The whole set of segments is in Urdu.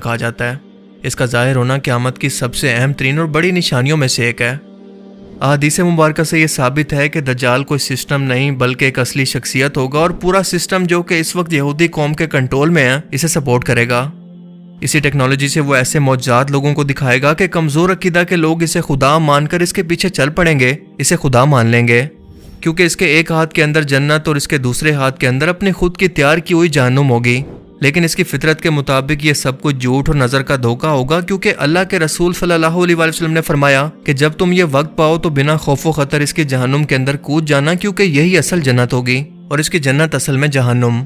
کہا جاتا ہے۔ اس کا ظاہر ہونا قیامت کی سب سے اہم ترین اور بڑی نشانیوں میں سے ایک ہے۔ احادیث مبارکہ سے یہ ثابت ہے کہ دجال کوئی سسٹم نہیں بلکہ ایک اصلی شخصیت ہوگا، اور پورا سسٹم جو کہ اس وقت یہودی قوم کے کنٹرول میں ہے اسے سپورٹ کرے گا۔ اسی ٹیکنالوجی سے وہ ایسے معجزات لوگوں کو دکھائے گا کہ کمزور عقیدہ کے لوگ اسے خدا مان کر اس کے پیچھے چل پڑیں گے، اسے خدا مان لیں گے، کیونکہ اس کے ایک ہاتھ کے اندر جنت اور اس کے دوسرے ہاتھ کے اندر اپنی خود کی تیار کی ہوئی جہنم ہوگی۔ لیکن اس کی فطرت کے مطابق یہ سب کچھ جھوٹ اور نظر کا دھوکہ ہوگا، کیونکہ اللہ کے رسول صلی اللہ علیہ وسلم نے فرمایا کہ جب تم یہ وقت پاؤ تو بنا خوف و خطر اس کی جہنم کے اندر کود جانا، کیونکہ یہی اصل جنت ہوگی اور اس کی جنت اصل میں جہنم۔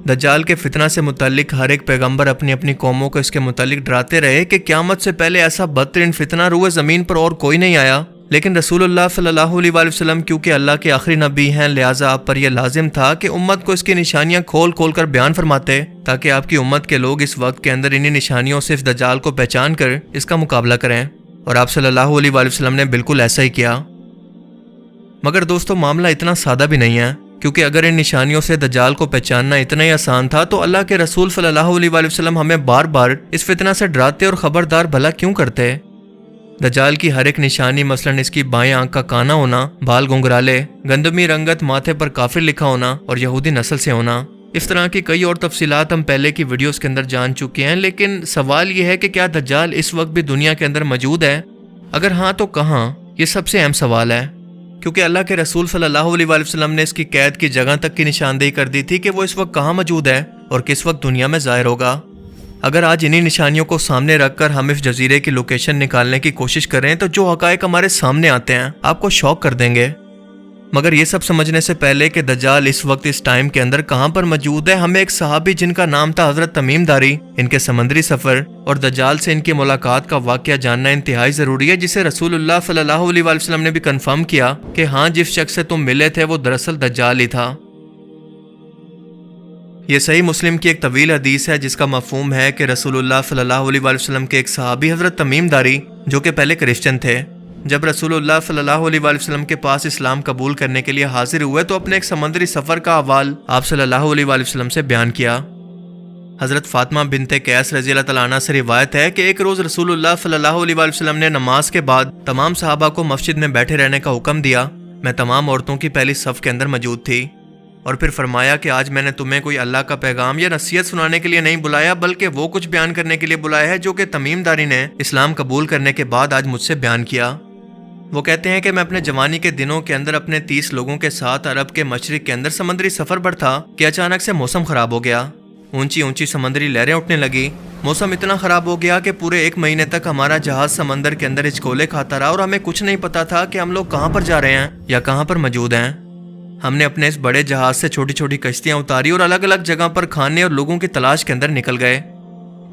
دجال کے فتنہ سے متعلق ہر ایک پیغمبر اپنی اپنی قوموں کو اس کے متعلق ڈراتے رہے کہ قیامت سے پہلے ایسا بدترین فتنہ روئے زمین پر اور کوئی نہیں آیا، لیکن رسول اللہ صلی اللہ علیہ وسلم کیونکہ اللہ کے آخری نبی ہیں، لہٰذا آپ پر یہ لازم تھا کہ امت کو اس کی نشانیاں کھول کھول کر بیان فرماتے، تاکہ آپ کی امت کے لوگ اس وقت کے اندر انہی نشانیوں سے دجال کو پہچان کر اس کا مقابلہ کریں، اور آپ صلی اللہ علیہ وسلم نے بالکل ایسا ہی کیا۔ مگر دوستو، معاملہ اتنا سادہ بھی نہیں ہے، کیونکہ اگر ان نشانیوں سے دجال کو پہچاننا اتنا ہی آسان تھا تو اللہ کے رسول صلی اللہ علیہ وسلم ہمیں بار بار اس فتنہ سے ڈراتے اور خبردار بھلا کیوں کرتے؟ دجال کی ہر ایک نشانی، مثلاً اس کی بائیں آنکھ کا کانا ہونا، بال گنگرالے، گندمی رنگت، ماتھے پر کافر لکھا ہونا اور یہودی نسل سے ہونا، اس طرح کی کئی اور تفصیلات ہم پہلے کی ویڈیوز کے اندر جان چکے ہیں۔ لیکن سوال یہ ہے کہ کیا دجال اس وقت بھی دنیا کے اندر موجود ہے؟ اگر ہاں تو کہاں؟ یہ سب سے اہم سوال ہے، کیونکہ اللہ کے رسول صلی اللہ علیہ وسلم نے اس کی قید کی جگہ تک کی نشاندہی کر دی تھی کہ وہ اس وقت کہاں موجود ہے اور کس وقت دنیا میں ظاہر ہوگا۔ اگر آج انہی نشانیوں کو سامنے رکھ کر ہم اس جزیرے کی لوکیشن نکالنے کی کوشش کریں تو جو حقائق ہمارے سامنے آتے ہیں آپ کو شوق کر دیں گے۔ مگر یہ سب سمجھنے سے پہلے کہ دجال اس وقت اس ٹائم کے اندر کہاں پر موجود ہے، ہمیں ایک صحابی جن کا نام تھا حضرت تمیم داری، ان کے سمندری سفر اور دجال سے ان کی ملاقات کا واقعہ جاننا انتہائی ضروری ہے، جسے رسول اللہ صلی اللہ علیہ وسلم نے بھی کنفرم کیا کہ ہاں جس شخص سے تم ملے تھے وہ دراصل دجال ہی تھا۔ یہ صحیح مسلم کی ایک طویل حدیث ہے جس کا مفہوم ہے کہ رسول اللہ صلی اللہ علیہ وسلم کے ایک صحابی حضرت تمیم داری جو کہ پہلے کرسچن تھے، جب رسول اللہ صلی اللہ علیہ وسلم کے پاس اسلام قبول کرنے کے لیے حاضر ہوئے تو اپنے ایک سمندری سفر کا احوال آپ صلی اللہ علیہ وسلم سے بیان کیا۔ حضرت فاطمہ بنت قیس رضی اللہ تعالیٰ عنہ سے روایت ہے کہ ایک روز رسول اللہ صلی اللہ علیہ وسلم نے نماز کے بعد تمام صحابہ کو مسجد میں بیٹھے رہنے کا حکم دیا۔ میں تمام عورتوں کی پہلی صف کے اندر موجود تھی، اور پھر فرمایا کہ آج میں نے تمہیں کوئی اللہ کا پیغام یا نصیحت سنانے کے لیے نہیں بلایا، بلکہ وہ کچھ بیان کرنے کے لیے بلایا ہے جو کہ تمیم داری نے اسلام قبول کرنے کے بعد آج مجھ سے بیان کیا۔ وہ کہتے ہیں کہ میں اپنے جوانی کے دنوں کے اندر اپنے 30 لوگوں کے ساتھ عرب کے مشرق کے اندر سمندری سفر پر تھا کہ اچانک سے موسم خراب ہو گیا، اونچی اونچی سمندری لہریں اٹھنے لگی، موسم اتنا خراب ہو گیا کہ پورے 1 مہینے تک ہمارا جہاز سمندر کے اندر ہچکولے کھاتا رہا اور ہمیں کچھ نہیں پتا تھا کہ ہم لوگ کہاں پر جا رہے ہیں یا کہاں پر موجود ہیں۔ ہم نے اپنے اس بڑے جہاز سے چھوٹی چھوٹی کشتیاں اتاری اور الگ الگ جگہ پر کھانے اور لوگوں کی تلاش کے اندر نکل گئے۔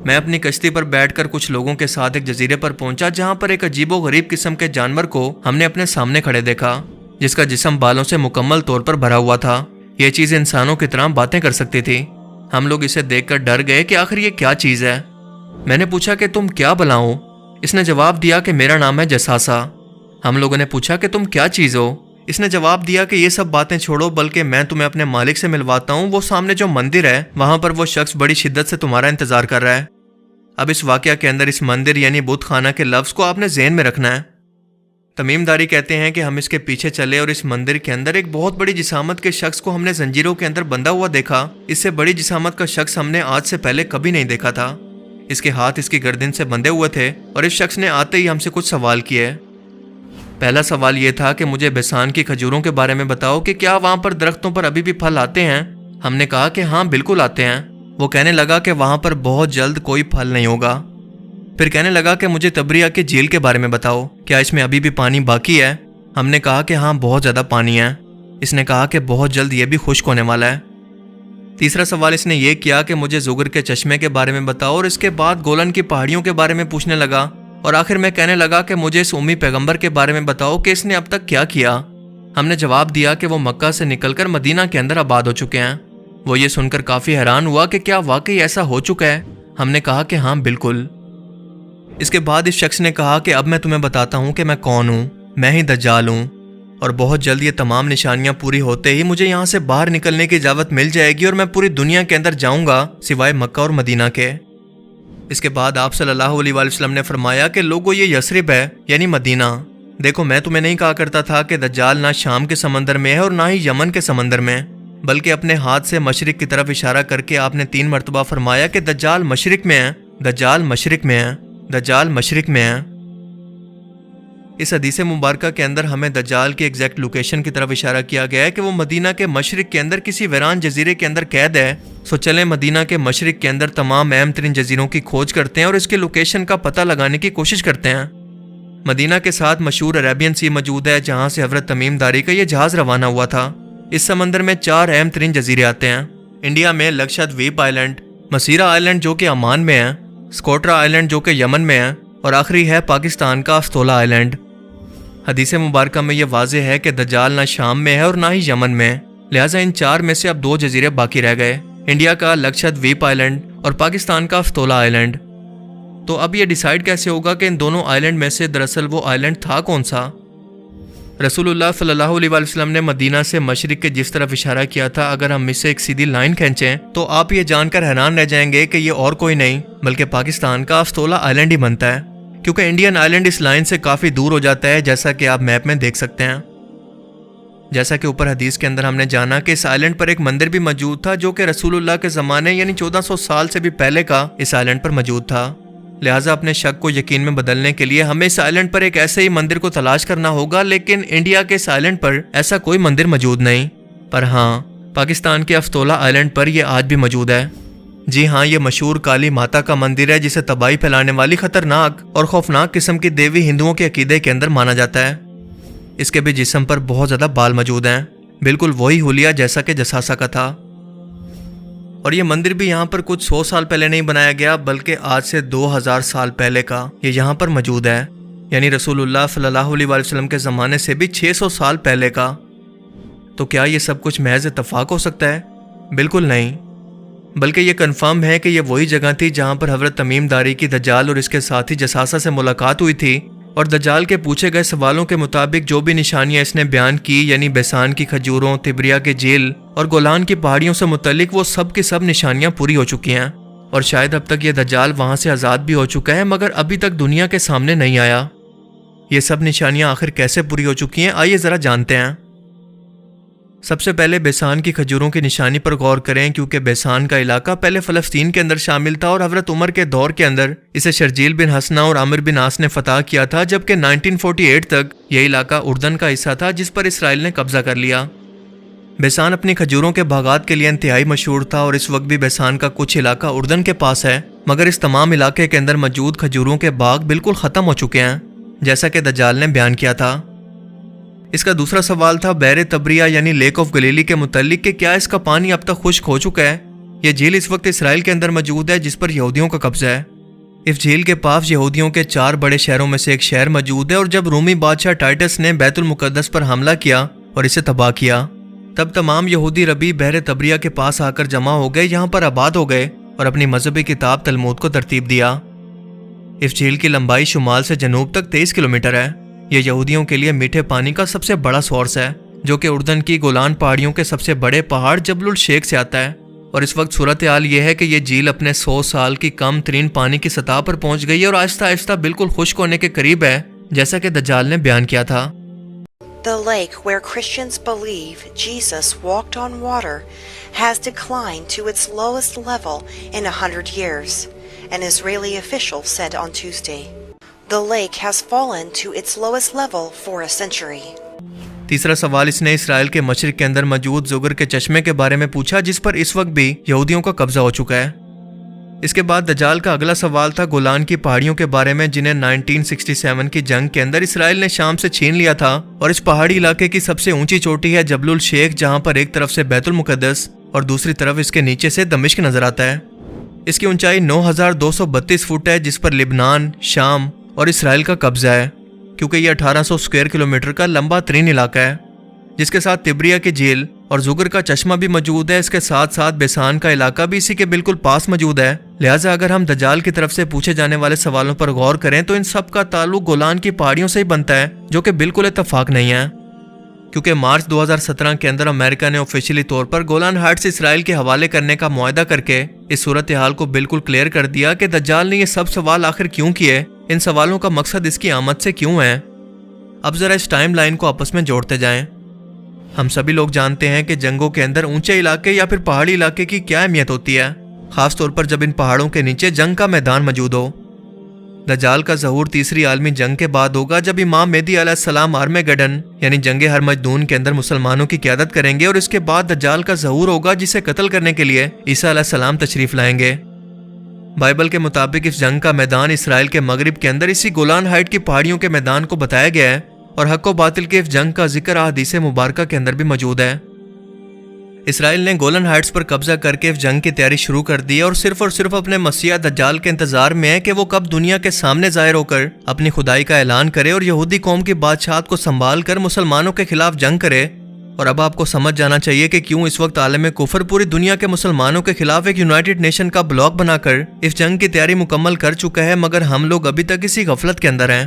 میں اپنی کشتی پر بیٹھ کر کچھ لوگوں کے ساتھ ایک جزیرے پر پہنچا جہاں پر ایک عجیب و غریب قسم کے جانور کو ہم نے اپنے سامنے کھڑے دیکھا، جس کا جسم بالوں سے مکمل طور پر بھرا ہوا تھا۔ یہ چیز انسانوں کی طرح باتیں کر سکتی تھی۔ ہم لوگ اسے دیکھ کر ڈر گئے کہ آخر یہ کیا چیز ہے۔ میں نے پوچھا کہ تم کیا بلا ہو؟ اس نے جواب دیا کہ میرا نام ہے جساسا۔ ہم لوگوں نے پوچھا کہ تم کیا چیز ہو؟ اس نے جواب دیا کہ یہ سب باتیں چھوڑو، بلکہ میں تمہیں اپنے مالک سے ملواتا ہوں، وہ سامنے جو مندر ہے وہاں پر وہ شخص بڑی شدت سے تمہارا انتظار کر رہا ہے۔ اب اس واقعہ کے اندر اس مندر یعنی بت خانہ کے لفظ کو آپ نے ذہن میں رکھنا ہے۔ تمیم داری کہتے ہیں کہ ہم اس کے پیچھے چلے اور اس مندر کے اندر ایک بہت بڑی جسامت کے شخص کو ہم نے زنجیروں کے اندر بندھا ہوا دیکھا۔ اس سے بڑی جسامت کا شخص ہم نے آج سے پہلے کبھی نہیں دیکھا تھا۔ اس کے ہاتھ اس کی گردن سے بندھے ہوئے تھے اور اس شخص نے آتے ہی ہم سے کچھ سوال کیے۔ پہلا سوال یہ تھا کہ مجھے بیسان کی کھجوروں کے بارے میں بتاؤ کہ کیا وہاں پر درختوں پر ابھی بھی پھل آتے ہیں؟ ہم نے کہا کہ ہاں بالکل آتے ہیں۔ وہ کہنے لگا کہ وہاں پر بہت جلد کوئی پھل نہیں ہوگا۔ پھر کہنے لگا کہ مجھے تبریہ کی جھیل کے بارے میں بتاؤ، کیا اس میں ابھی بھی پانی باقی ہے؟ ہم نے کہا کہ ہاں بہت زیادہ پانی ہے۔ اس نے کہا کہ بہت جلد یہ بھی خشک ہونے والا ہے۔ تیسرا سوال اس نے یہ کیا کہ مجھے زغر کے چشمے کے بارے میں بتاؤ، اور اس کے بعد گولن کی پہاڑیوں کے بارے میں پوچھنے لگا، اور آخر میں کہنے لگا کہ مجھے اس امی پیغمبر کے بارے میں بتاؤ کہ اس نے اب تک کیا کیا۔ ہم نے جواب دیا کہ وہ مکہ سے نکل کر مدینہ کے اندر آباد ہو چکے ہیں۔ وہ یہ سن کر کافی حیران ہوا کہ کیا واقعی ایسا ہو چکا ہے؟ ہم نے کہا کہ ہاں بالکل۔ اس کے بعد اس شخص نے کہا کہ اب میں تمہیں بتاتا ہوں کہ میں کون ہوں، میں ہی دجال ہوں، اور بہت جلد یہ تمام نشانیاں پوری ہوتے ہی مجھے یہاں سے باہر نکلنے کی اجازت مل جائے گی اور میں پوری دنیا کے اندر جاؤں گا سوائے مکہ اور مدینہ کے۔ اس کے بعد آپ صلی اللہ علیہ وآلہ وسلم نے فرمایا کہ لوگو یہ یثرب ہے یعنی مدینہ۔ دیکھو میں تمہیں نہیں کہا کرتا تھا کہ دجال نہ شام کے سمندر میں ہے اور نہ ہی یمن کے سمندر میں، بلکہ اپنے ہاتھ سے مشرق کی طرف اشارہ کر کے آپ نے 3 مرتبہ فرمایا کہ دجال مشرق میں ہے، دجال مشرق میں ہے، دجال مشرق میں ہے۔ اس حدیث مبارکہ کے اندر ہمیں دجال کی ایگزیکٹ لوکیشن کی طرف اشارہ کیا گیا ہے کہ وہ مدینہ کے مشرق کے اندر کسی ویران جزیرے کے اندر قید ہے۔ سو چلیں مدینہ کے مشرق کے اندر تمام اہم ترین جزیروں کی کھوج کرتے ہیں اور اس کی لوکیشن کا پتہ لگانے کی کوشش کرتے ہیں۔ مدینہ کے ساتھ مشہور عربین سی موجود ہے جہاں سے حضرت تمیم داری کا یہ جہاز روانہ ہوا تھا۔ اس سمندر میں 4 اہم ترین جزیرے آتے ہیں۔ انڈیا میں لکشدویپ آئلینڈ، مسیرا آئلینڈ جو کہ عمان میں ہے، سکوٹرا آئلینڈ جو کہ یمن میں ہے، اور آخری ہے پاکستان کا استولا آئلینڈ۔ حدیث مبارکہ میں یہ واضح ہے کہ دجال نہ شام میں ہے اور نہ ہی یمن میں، لہٰذا ان 4 میں سے اب 2 جزیرے باقی رہ گئے، انڈیا کا لکشدویپ آئلینڈ اور پاکستان کا استولا آئلینڈ۔ تو اب یہ ڈیسائیڈ کیسے ہوگا کہ ان دونوں آئلینڈ میں سے دراصل وہ آئلینڈ تھا کون سا؟ رسول اللہ صلی اللہ علیہ وآلہ وسلم نے مدینہ سے مشرق کے جس طرف اشارہ کیا تھا، اگر ہم اس سے ایک سیدھی لائن کھینچیں تو آپ یہ جان کر حیران رہ جائیں گے کہ یہ اور کوئی نہیں بلکہ پاکستان کا استولا آئلینڈ ہی بنتا ہے، کیونکہ انڈین آئلینڈ اس لائن سے کافی دور ہو جاتا ہے، جیسا کہ آپ میپ میں دیکھ سکتے ہیں۔ جیسا کہ اوپر حدیث کے اندر ہم نے جانا کہ اس آئلینڈ پر ایک مندر بھی موجود تھا جو کہ رسول اللہ کے زمانے یعنی 1400 سال سے بھی پہلے کا اس آئلینڈ پر موجود تھا، لہٰذا اپنے شک کو یقین میں بدلنے کے لیے ہمیں اس آئلینڈ پر ایک ایسے ہی مندر کو تلاش کرنا ہوگا، لیکن انڈیا کے اس آئلینڈ پر ایسا کوئی مندر موجود نہیں، پر ہاں پاکستان کے استولا آئلینڈ پر یہ آج بھی موجود ہے۔ جی ہاں، یہ مشہور کالی ماتا کا مندر ہے جسے تباہی پھیلانے والی خطرناک اور خوفناک قسم کی دیوی ہندوؤں کے عقیدے کے اندر مانا جاتا ہے۔ اس کے بھی جسم پر بہت زیادہ بال موجود ہیں، بالکل وہی حلیہ جیسا کہ جساسا کا تھا، اور یہ مندر بھی یہاں پر کچھ 100 سال پہلے نہیں بنایا گیا بلکہ آج سے 2000 سال پہلے کا یہ یہاں پر موجود ہے، یعنی رسول اللہ صلی اللہ علیہ وآلہ وسلم کے زمانے سے بھی 600 سال پہلے کا۔ تو کیا یہ سب کچھ محض اتفاق ہو سکتا ہے؟ بالکل نہیں، بلکہ یہ کنفرم ہے کہ یہ وہی جگہ تھی جہاں پر حضرت تمیم داری کی دجال اور اس کے ساتھی جساسا سے ملاقات ہوئی تھی، اور دجال کے پوچھے گئے سوالوں کے مطابق جو بھی نشانیاں اس نے بیان کی، یعنی بیسان کی کھجوروں، تبریا کے جھیل اور گولان کی پہاڑیوں سے متعلق، وہ سب کی سب نشانیاں پوری ہو چکی ہیں، اور شاید اب تک یہ دجال وہاں سے آزاد بھی ہو چکا ہے مگر ابھی تک دنیا کے سامنے نہیں آیا۔ یہ سب نشانیاں آخر کیسے پوری ہو چکی ہیں، آئیے ذرا جانتے ہیں۔ سب سے پہلے بیسان کی کھجوروں کی نشانی پر غور کریں، کیونکہ بیسان کا علاقہ پہلے فلسطین کے اندر شامل تھا اور حضرت عمر کے دور کے اندر اسے شرجیل بن حسنہ اور عامر بن عاص نے فتح کیا تھا، جبکہ 1948 تک یہ علاقہ اردن کا حصہ تھا جس پر اسرائیل نے قبضہ کر لیا۔ بیسان اپنی کھجوروں کے باغات کے لیے انتہائی مشہور تھا اور اس وقت بھی بیسان کا کچھ علاقہ اردن کے پاس ہے، مگر اس تمام علاقے کے اندر موجود کھجوروں کے باغ بالکل ختم ہو چکے ہیں، جیسا کہ دجال نے بیان کیا تھا۔ اس کا دوسرا سوال تھا بحر تبریا یعنی لیک آف گلیلی کے متعلق کہ کیا اس کا پانی اب تک خشک ہو چکا ہے؟ یہ جھیل اس وقت اسرائیل کے اندر موجود ہے جس پر یہودیوں کا قبضہ ہے۔ اس جھیل کے پاس یہودیوں کے 4 بڑے شہروں میں سے ایک شہر موجود ہے، اور جب رومی بادشاہ ٹائٹس نے بیت المقدس پر حملہ کیا اور اسے تباہ کیا، تب تمام یہودی ربی بحر تبریا کے پاس آ کر جمع ہو گئے، یہاں پر آباد ہو گئے اور اپنی مذہبی کتاب تلمود کو ترتیب دیا۔ اس جھیل کی لمبائی شمال سے جنوب تک 23 کلومیٹر ہے۔ یہ یہودیوں کے لیے میٹھے پانی کا سب سے بڑا سورس ہے، جو کہ اردن کی گولان پہاڑیوں کے سب سے بڑے پہاڑ جبل الشیخ سے آتا ہے، اور اس وقت صورتحال یہ ہے کہ یہ جھیل اپنے 100 سال کی کم ترین پانی کی سطح پر پہنچ گئی ہے اور آہستہ آہستہ بالکل خشک ہونے کے قریب ہے، جیسا کہ دجال نے بیان کیا تھا۔ The lake where Christians believe Jesus walked on water has declined to its lowest level in 100 years, an Israeli official said on Tuesday. The lake has fallen to its lowest level for a century. تیسرا سوال اس نے اسرائیل کے مشرق کے اندر موجود زگر کے چشمے کے بارے میں پوچھا، جس پر اس وقت بھی یہودیوں کا قبضہ ہو چکا ہے۔ اس کے بعد دجال کا اگلا سوال تھا گولان کی پہاڑیوں کے بارے میں، جنہیں 1967 کی جنگ کے اندر اسرائیل نے شام سے چھین لیا تھا، اور اس پہاڑی علاقے کی سب سے اونچی چوٹی ہے جبل الشیخ، جہاں پر ایک طرف سے بیت المقدس اور دوسری طرف اس کے نیچے سے دمشق نظر آتا ہے۔ اس کی اونچائی 9232 فٹ ہے، جس پر لبنان، شام اور اسرائیل کا قبضہ ہے، کیونکہ یہ 1800 اسکوائر کلومیٹر کا لمبا ترین علاقہ ہے، جس کے ساتھ تبریا کی جھیل اور زگر کا چشمہ بھی موجود ہے۔ اس کے ساتھ ساتھ بیسان کا علاقہ بھی اسی کے بالکل پاس موجود ہے، لہٰذا اگر ہم دجال کی طرف سے پوچھے جانے والے سوالوں پر غور کریں تو ان سب کا تعلق گولان کی پہاڑیوں سے ہی بنتا ہے، جو کہ بالکل اتفاق نہیں ہے، کیونکہ مارچ 2017 کے اندر امریکہ نے آفیشیلی طور پر گولان ہائٹس اسرائیل کے حوالے کرنے کا معاہدہ کر کے اس صورتحال کو بالکل کلیئر کر دیا کہ دجال نے یہ سب سوال آخر کیوں کیے، ان سوالوں کا مقصد اس کی آمد سے کیوں ہے۔ اب ذرا اس ٹائم لائن کو آپس میں جوڑتے جائیں۔ ہم سبھی لوگ جانتے ہیں کہ جنگوں کے اندر اونچے علاقے یا پھر پہاڑی علاقے کی کیا اہمیت ہوتی ہے، خاص طور پر جب ان پہاڑوں کے نیچے جنگ کا میدان موجود ہو۔ دجال کا ظہور تیسری عالمی جنگ کے بعد ہوگا، جب امام مہدی علیہ السلام آرمیگڈن یعنی جنگ ہرمجدون کے اندر مسلمانوں کی قیادت کریں گے، اور اس کے بعد دجال کا ظہور ہوگا جسے قتل کرنے کے لیے عیسیٰ علیہ السلام تشریف لائیں گے۔ بائبل کے مطابق اس جنگ کا میدان اسرائیل کے مغرب کے اندر اسی گولان ہائٹ کی پہاڑیوں کے میدان کو بتایا گیا ہے، اور حق و باطل کے اس جنگ کا ذکر احادیث مبارکہ کے اندر بھی موجود ہے۔ اسرائیل نے گولن ہائٹس پر قبضہ کر کے اس جنگ کی تیاری شروع کر دی اور صرف اپنے مسیح دجال کے انتظار میں ہے کہ وہ کب دنیا کے سامنے ظاہر ہو کر اپنی خدائی کا اعلان کرے اور یہودی قوم کی بادشاہت کو سنبھال کر مسلمانوں کے خلاف جنگ کرے۔ اور اب آپ کو سمجھ جانا چاہیے کہ کیوں اس وقت عالم کفر پوری دنیا کے مسلمانوں کے خلاف ایک یونائٹڈ نیشن کا بلاک بنا کر اس جنگ کی تیاری مکمل کر چکا ہے، مگر ہم لوگ ابھی تک اسی غفلت کے اندر ہیں۔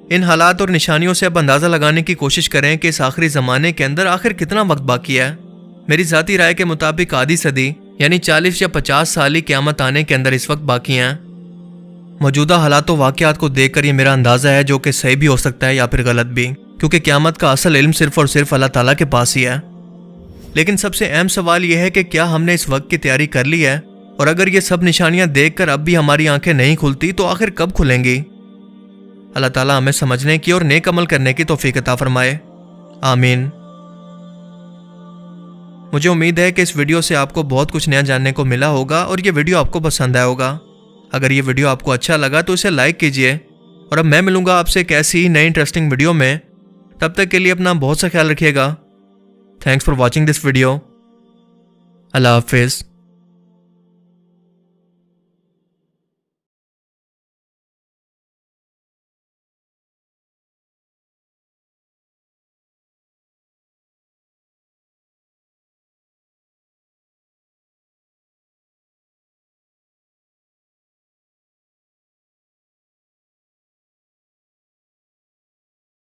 ان حالات اور نشانیوں سے اب اندازہ لگانے کی کوشش کریں کہ اس آخری زمانے کے اندر آخر کتنا وقت باقی ہے۔ میری ذاتی رائے کے مطابق آدھی صدی یعنی 40 یا 50 سال قیامت آنے کے اندر اس وقت باقی ہیں۔ موجودہ حالات و واقعات کو دیکھ کر یہ میرا اندازہ ہے، جو کہ صحیح بھی ہو سکتا ہے یا پھر غلط بھی، کیونکہ قیامت کا اصل علم صرف اور صرف اللہ تعالیٰ کے پاس ہی ہے۔ لیکن سب سے اہم سوال یہ ہے کہ کیا ہم نے اس وقت کی تیاری کر لی ہے، اور اگر یہ سب نشانیاں دیکھ کر اب بھی ہماری آنکھیں نہیں کھلتی تو آخر کب کھلیں گی؟ اللہ تعالیٰ ہمیں سمجھنے کی اور نیک عمل کرنے کی توفیق عطا فرمائے، آمین۔ مجھے امید ہے کہ اس ویڈیو سے آپ کو بہت کچھ نیا جاننے کو ملا ہوگا اور یہ ویڈیو آپ کو پسند آیا ہوگا۔ اگر یہ ویڈیو آپ کو اچھا لگا تو اسے لائک کیجئے، اور اب میں ملوں گا آپ سے ایک ایسی ہی نئی انٹرسٹنگ ویڈیو میں۔ تب تک کے لیے اپنا بہت سا خیال رکھیے گا۔ Thanks for watching this video. اللہ حافظ۔